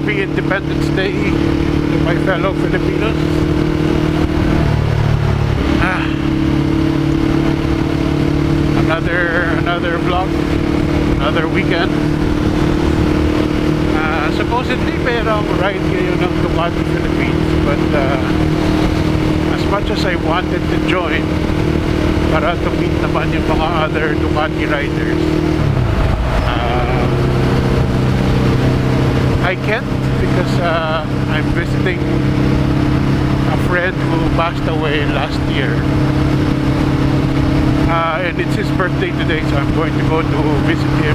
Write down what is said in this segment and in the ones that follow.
Happy Independence Day to my fellow Filipinos. Another vlog, another weekend. Supposedly merong ride ngayon ng Ducati Philippines, but as much as I wanted to join para to meet naman yung mga other Ducati riders, I can't because I'm visiting a friend who passed away last year, and it's his birthday today, so I'm going to go to visit him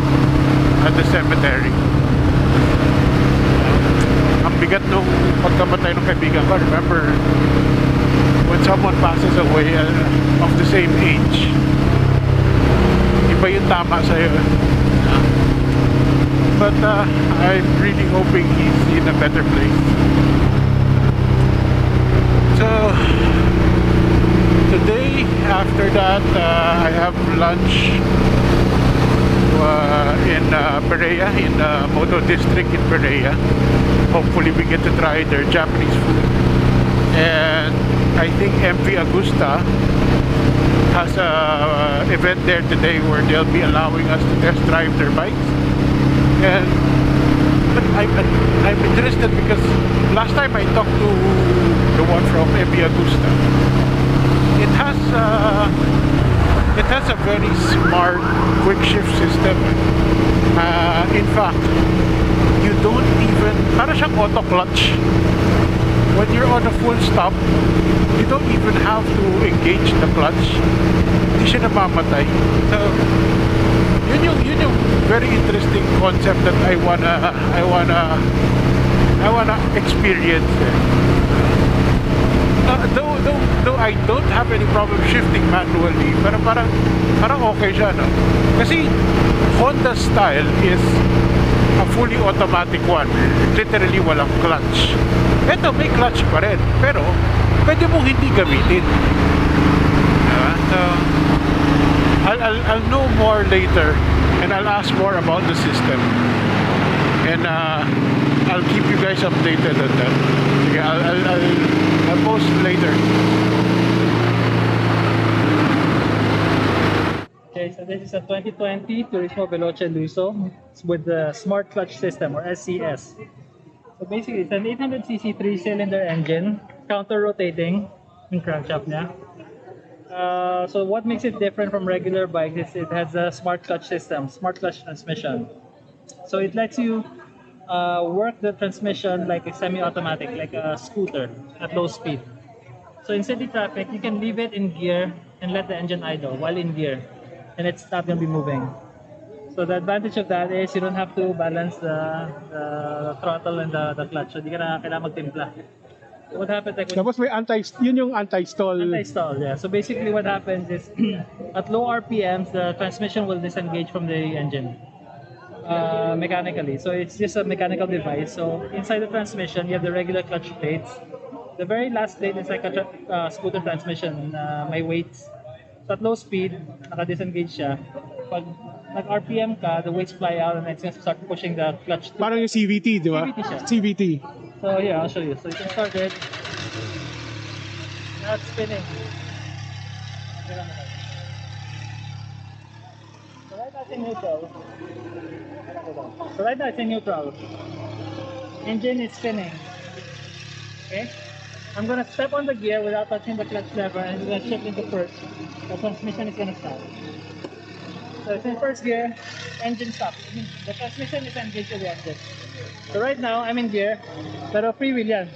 at the cemetery. Ang bigat nung pagkamatay ng kaibigan ko. Remember when someone passes away of the same age, iba yung tama sa'yo. But I'm really hoping he's in a better place. So today, after that, I have lunch in Perea, in the Moto District in Perea. Hopefully we get to try their Japanese food. And I think MV Agusta has a event there today where they'll be allowing us to test drive their bikes. And I'm interested because last time I talked to the one from MV Agusta, it has a very smart quick shift system. In fact, you don't even, para siyang auto clutch. When you're on a full stop, you don't even have to engage the clutch. Hindi siya namamatay. So yun yung very interesting concept that I wanna experience. Though I don't have any problem shifting manually, pero parang okay siya, no? Kasi Honda style is a fully automatic one, literally walang clutch. Ito may clutch pa rin, pero pwede mong hindi gamitin. So I'll know more later, and I'll ask more about the system, and I'll keep you guys updated on that. Okay, I'll post later. Okay, so this is a 2020 Turismo Veloce Luso with the Smart Clutch System, or SCS. So basically, it's an 800cc 3-cylinder engine, counter-rotating in crankshaft niya. So what makes it different from regular bikes is it has a Smart Clutch System, Smart Clutch transmission. So it lets you work the transmission like a semi-automatic, like a scooter at low speed. So in city traffic, you can leave it in gear and let the engine idle while in gear, and it's not going to be moving. So the advantage of that is you don't have to balance the throttle and the clutch. So di ka na kailangan magtimpla. What happens like Tapos may yun yung anti-stall. Anti-stall, yeah. So basically what happens is at low RPMs, the transmission will disengage from the engine mechanically. So it's just a mechanical device. So inside the transmission, you have the regular clutch plates. The very last plate is like a scooter transmission, may weights. So at low speed, naka-disengage siya. Pag nag-RPM ka, the weights fly out and it's going to start pushing the clutch. Parang yung CVT, di ba? CVT siya. CVT. So here, I'll show you. So you can start it. Now it's spinning. So right now it's in neutral. So right now it's in neutral. Engine is spinning. Okay? I'm gonna step on the gear without touching the clutch lever and it's gonna shift into first. The transmission is gonna stop. So it's in first gear, engine stops. The transmission is engaged with the engine. So right now, I'm in gear, pero free wheel yan.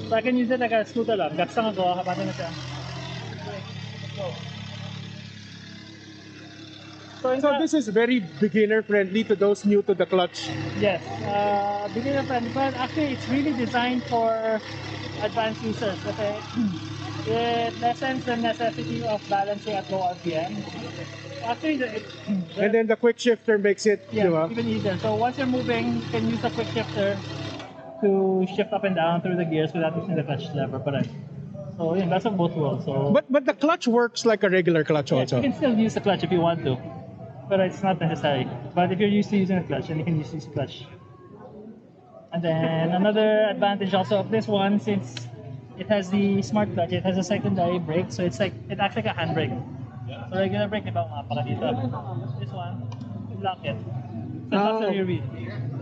So I can use it like a scooter lang. Gaksang ako, kapatid na siya. So this is very beginner friendly to those new to the clutch. Yes, beginner friendly, but actually it's really designed for advanced users. Okay, it lessens the necessity of balancing at low RPM. Actually, and then the quick shifter makes it even easier. So once you're moving, you can use the quick shifter to shift up and down through the gears without using the clutch lever. So yeah, that's of both worlds. So but the clutch works like a regular clutch also. You can still use the clutch if you want to, but it's not necessary. But if you're used to using a clutch, then you can use the clutch. And then another advantage also of this one, since it has the smart clutch, it has a secondary brake, so it acts like a handbrake. So regular brake, di ba, umapa ka dito. This one, you lock it. So that's the rear wheel.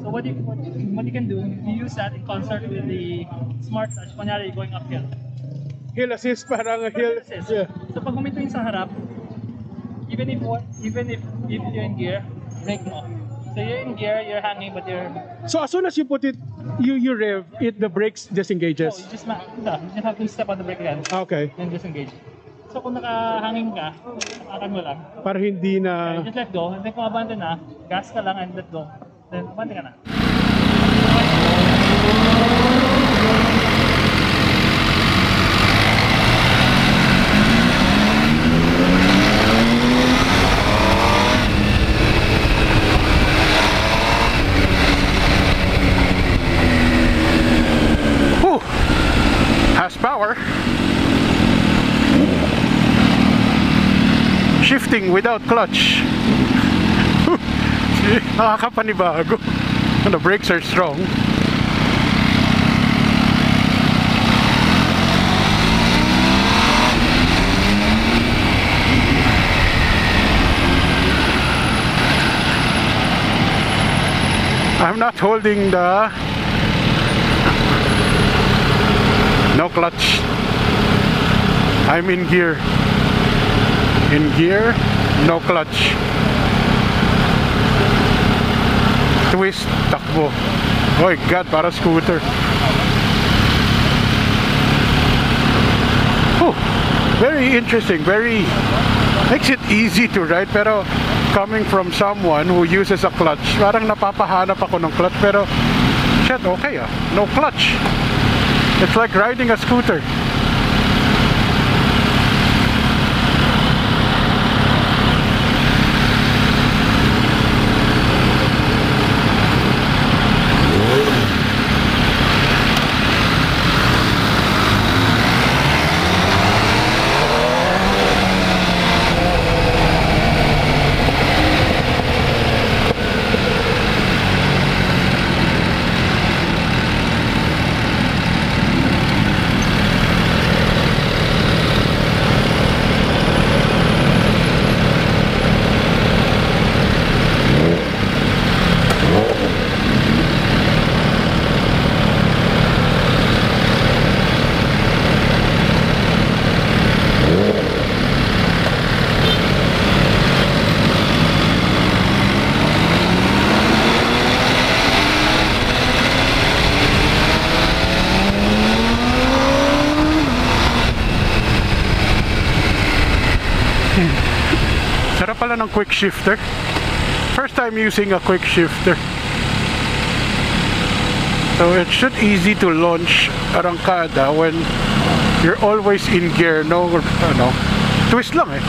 So what you can do, you use that in concert with the smart clutch, kunyari going uphill. Hill assist, parang hill Assist. yeah. So pag huminto yung sa harap, even if you're in gear, brake mo. So you're in gear, you're hanging, but you're... So as soon as you put it, you rev, the brakes No, disengages. you just have to step on the brake again, Okay. then disengage. So kung nakahangin ka, akan mo lang. Para hindi na... Just let go, and then kung abante na, gas ka lang and let go. Then abante ka na. Whew. Has power. Shifting without clutch. Nakakapanibago. The brakes are strong. I'm not holding the no clutch. I'm in gear. In gear, no clutch. Twist, takbo. Oh my God, para scooter. Oh, very interesting. Very makes it easy to ride. Pero coming from someone who uses a clutch, parang napapahanap ako ng clutch. Pero shit, okay ah, no clutch. It's like riding a scooter. Sarap pala ng quick shifter. First time using a quick shifter. So it should easy to launch arangkada when you're always in gear, no twist lang eh.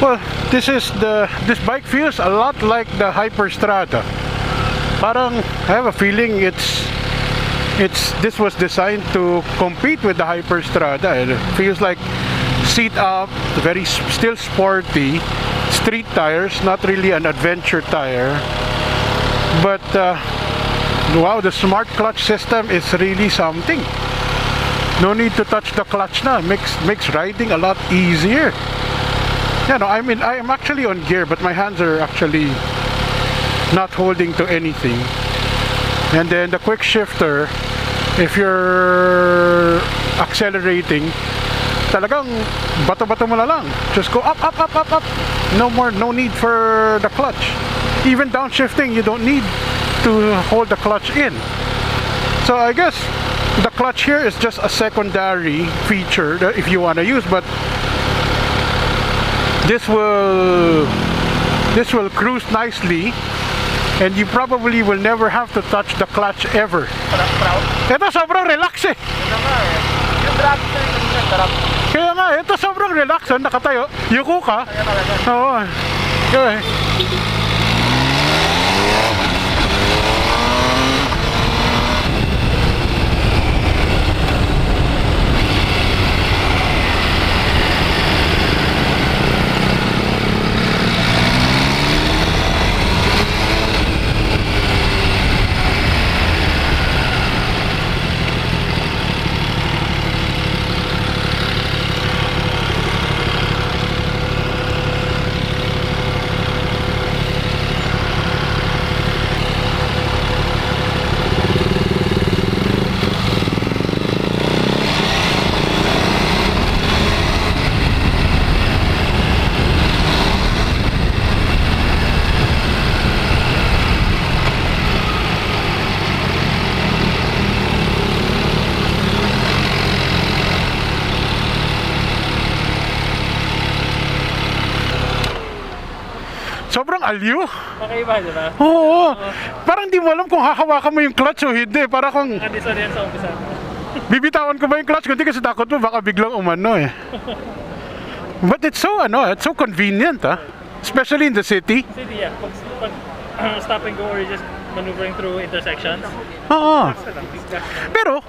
Well, this bike feels a lot like the Hyperstrada. Parang I have a feeling this was designed to compete with the Hyperstrada. It feels like seat up, very still sporty, street tires, not really an adventure tire. But wow, the smart clutch system is really something. No need to touch the clutch na. Makes riding a lot easier. You know, I mean, I am actually on gear, but my hands are actually not holding to anything. And then the quick shifter, if you're accelerating, talagang bato-bato mo na lang. Just go up, up, up, up, up. No need for the clutch. Even downshifting, you don't need to hold the clutch in. So I guess the clutch here is just a secondary feature that if you want to use, but this will cruise nicely, and you probably will never have to touch the clutch ever. Ito sobrang relax eh. Kaya nga, ito sobrang relax. Nakatayo, yuko ka. Oo. Okay. Sobrang aliw. Kakaiba, di ba? Oo. Parang di mo alam kung hahawakan mo yung clutch o hindi. Para kung Sorry yan sa umpisa. bibitawan ko ba yung clutch, kundi kasi takot mo baka biglang umano eh. But it's so convenient especially in the city. City, yeah. Pag stop and go or you're just maneuvering through intersections. Oo. Pero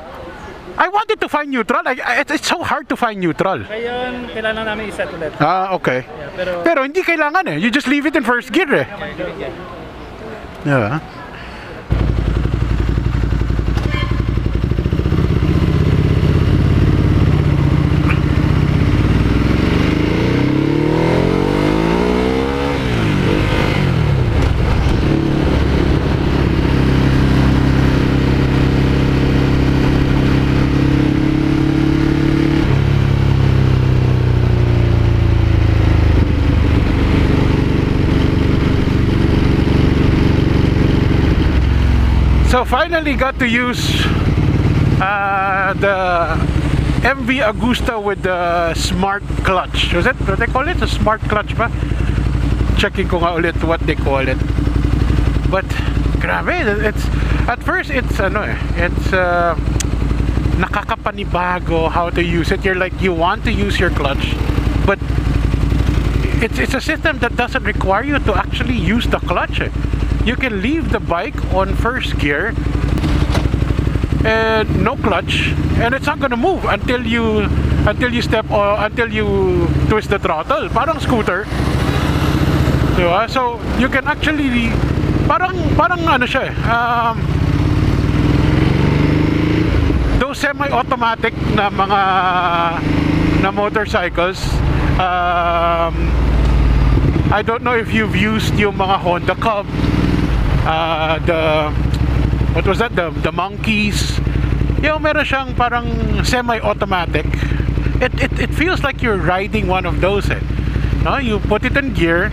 I wanted to find neutral. It's so hard to find neutral. Ngayon, kailangan namin i-set ulit. Okay. Yeah, Pero hindi kailangan eh. You just leave it in first gear eh. Yeah. So finally got to use the MV Agusta with the smart clutch. Was it? What they call it? A smart clutch ba? Checking ko nga ulit what they call it. But grabe, it's at first it's nakakapanibago how to use it. You're like, you want to use your clutch, but it's a system that doesn't require you to actually use the clutch. You can leave the bike on first gear and no clutch, and it's not gonna move until you twist the throttle. Parang scooter, diba? So you can actually parang ano siya those semi-automatic na mga na motorcycles. I don't know if you've used yung mga Honda Cub, what was that? The monkeys. Yung meron siyang parang semi-automatic. It feels like you're riding one of those. No, you put it in gear,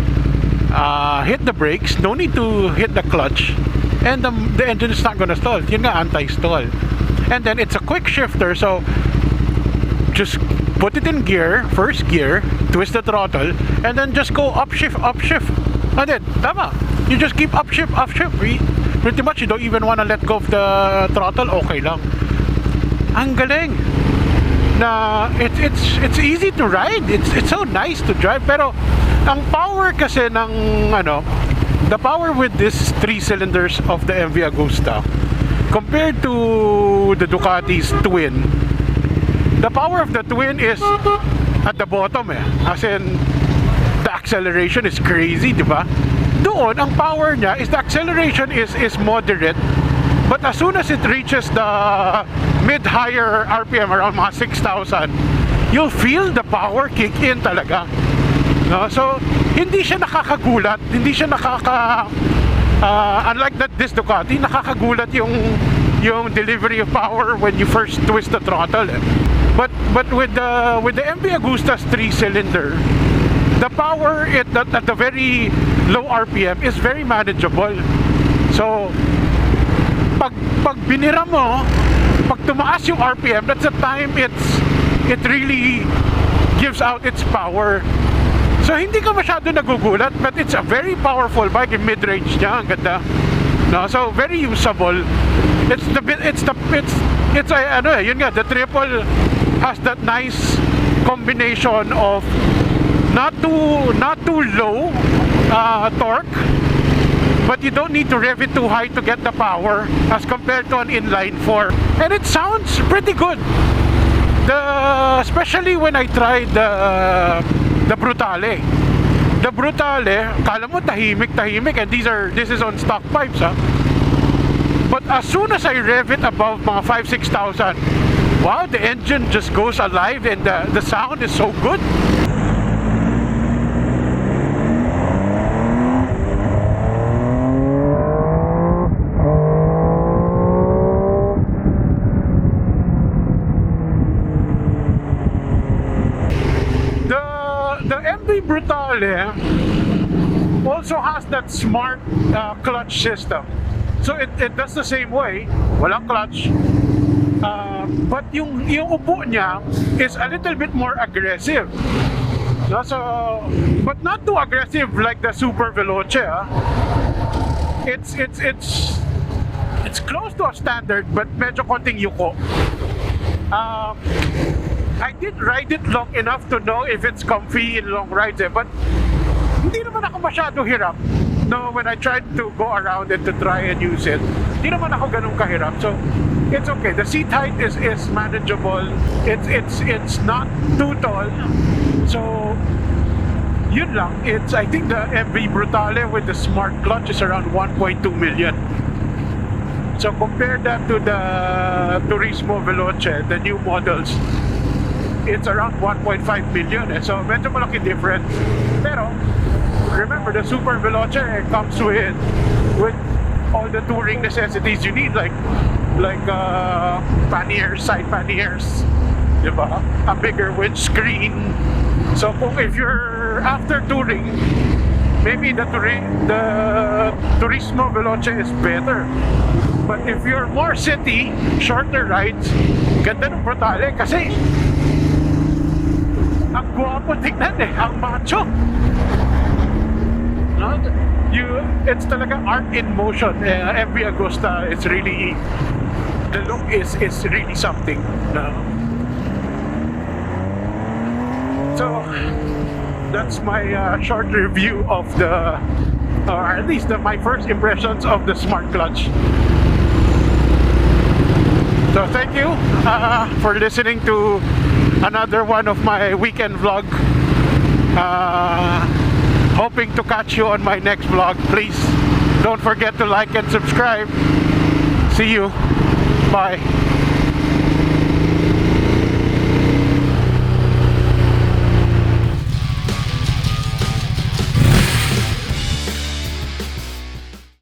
hit the brakes, no need to hit the clutch, and the engine is not gonna stall. Yun nga, anti-stall. And then it's a quick shifter, so just put it in gear, first gear, twist the throttle, and then just go upshift. And then, tama. You just keep upshift. Pretty much, you don't even want to let go of the throttle, okay lang. Ang galing. Na it's easy to ride. It's so nice to drive. Pero ang power kasi ng the power with this 3 cylinders of the MV Agusta compared to the Ducati's twin, the power of the twin is at the bottom as in the acceleration is crazy, di ba? Doon ang power niya is the acceleration is moderate, but as soon as it reaches the mid-higher RPM, around mga 6,000, you'll feel the power kick in talaga. No? So, hindi siya nakakagulat, hindi siya unlike this Ducati, nakakagulat yung delivery of power when you first twist the throttle. But with the MV Agusta's 3-cylinder, the power at the very low RPM is very manageable. So, pag binira mo, pag tumaas yung RPM, that's the time it really gives out its power. So hindi ka masyado nagugulat, but it's a very powerful bike. In mid-range niya, ang ganda. No, so very usable. Yun nga, the triple has that nice combination of not too low torque, but you don't need to rev it too high to get the power as compared to an inline 4. And it sounds pretty good. Especially when I tried the Brutale. The Brutale, kala mo tahimik, and this is on stock pipes, ha? But as soon as I rev it above mga 5,000-6,000, wow, the engine just goes alive and the sound is so good. The MV Brutale also has that smart clutch system. So it does the same way, walang clutch. But yung upo niya is a little bit more aggressive. No, so, but not too aggressive like the Super Veloce. It's close to a standard, but medyo konting yuko. I did ride it long enough to know if it's comfy in long rides, but hindi naman ako masyado hirap. No, when I tried to go around it to try and use it, hindi naman ako ganun kahirap. So it's okay. The seat height is manageable. It's not too tall. So yun lang. I think the MV Brutale with the smart clutch is around 1.2 million. So compare that to the Turismo Veloce, the new models, it's around 1.5 million. So medyo malaki difference. Pero remember, the Super Veloce comes with all the touring necessities you need, like panniers, side panniers, diba? A bigger windscreen. So if you're after touring, maybe the Turismo Veloce is better. But if you're more city, shorter rides, ganda ng Brutale kasi ang guwapo tignan ang macho. No? It's talaga art in motion. Every Agusta, it's really, the look is really something. No? So that's my short review of or at least my first impressions of the smart clutch. So thank you for listening to another one of my weekend vlog. Hoping to catch you on my next vlog. Please don't forget to like and subscribe. See you. Bye.